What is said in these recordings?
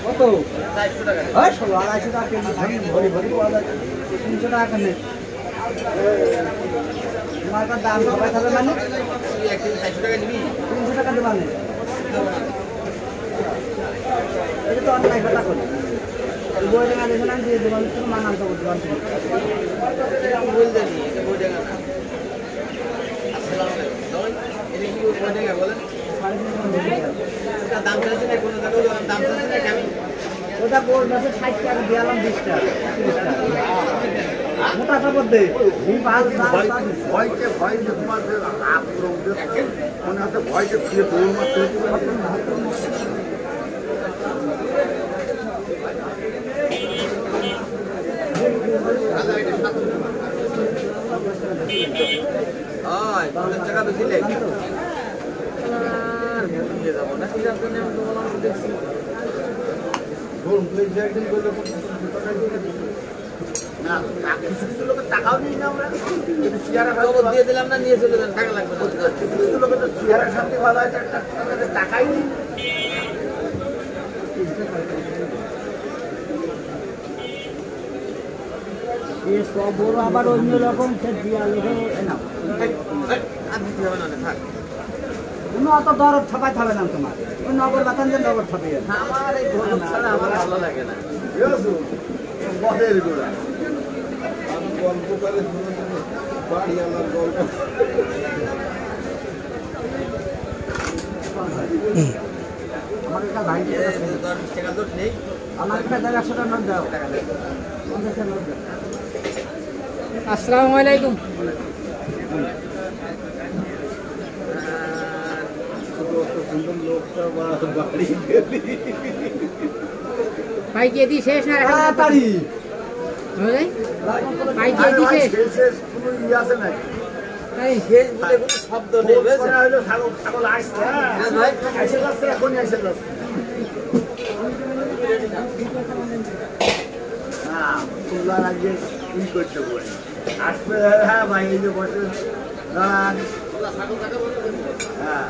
কত 400 টাকা 250 টাকা কেজি ভরি ভরি পাওয়া যায় 300 টাকা কেন তোমার দাম সবাই খাবে মানে 400 টাকা নিবি 300 টাকা দেবা না এটা তো অন্যায় কথা করি বই টাকা দেবেন আমি দিয়ে দেবেন তুমি মানান তো দোকান থেকে বল দেনি এটা বই টাকা আসসালামু আলাইকুম এটা কি বই টাকা বলেন দাম চাইছে না কোনো দাম চাইছে না আমি ওটা বল মাসে 60 টাকা দিলাম 20 টাকা 30 টাকা মোটা খবর দে ভয়কে ভয় যে তোমার মনে হচ্ছে ভয়কে ফিরে দৌড় মারতে টাকা বেশি লেগে যাবো না দেখছি টাকাও নিই না আমরা দিয়ে দিলাম না নিয়ে চলে যান টাকা লাগবে কিছু লোকের তো চেহারা শান্তি ভালো আছে টাকাই নেই সব বড় আবার অন্য রকম সে দিয়া লেগে না কোনো অত দরদ ছাপাই থাকবে না তোমার ওই নগর বাতান যে নগর ছাপে আমার এই ঘর ছাড়া আমার ভালো লাগে না বটের গোড়া গল্প করে বাড়ি আমার গল্প আমার একটা ভাই টাকা তো নেই আমার একটা 100 টাকা নোট দাও আসসালামু আলাইকুম ভাই কে দি শেষ না তাড়াতাড়ি ভাই কে দি শেষ কোনো ই আছে না এই শেষ বলে কোনো শব্দ নেই বুঝছেন হলো ছাগল আসছে হ্যাঁ ভাই এসে যাচ্ছে এখনই এসে যাচ্ছে হ্যাঁ তোলার আগে ই করতে বলে আসবে হ্যাঁ ভাই এই যে বসে দাঁড়ান হ্যাঁ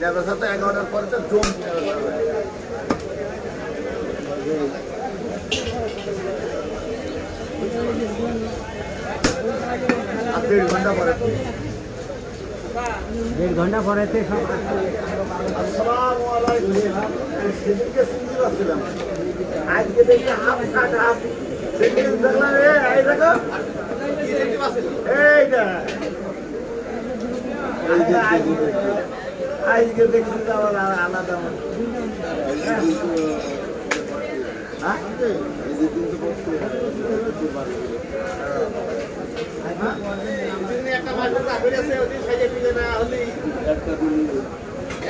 ব্যবসা তো 11টার পরে তো জম দেড় ঘন্টা পরে সব আসসালামু আলাইকুম সেদিকে শুনতে পাচ্ছিলাম আজকে দেখি হাফ কাট হাফ সেদিকে দেখলাম এই দেখো এইটা আজকে দেখছি আমার আলাদা একটা মাছ আছে ওদিন সাইজে মিলে না হলি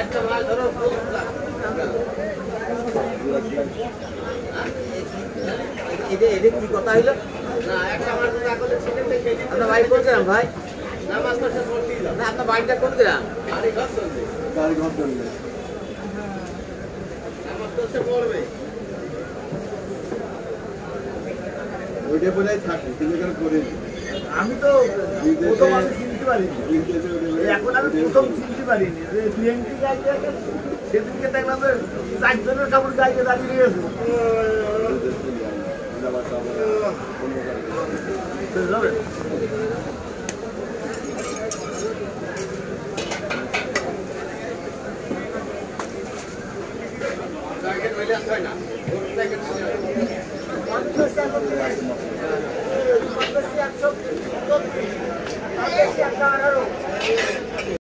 একটা মাছ ধরো এদের কি কথা হইলো না একটা মাছ করলে আপনার ভাই করছিলাম ভাই না মাছ না আপনার বাইকটা করছিলাম গাড়ি ঘর চলবে আমার তো পড়বে ওইটা বলে থাকি তুমি কেন করে আমি তো প্রথম আমি চিনতে পারিনি এখন আমি প্রথম চিনতে পারিনি বিএনপি গাড়ি সেদিনকে দেখলাম যে 4 জনের কাপড় গাড়িতে দাঁড়িয়ে গেছে না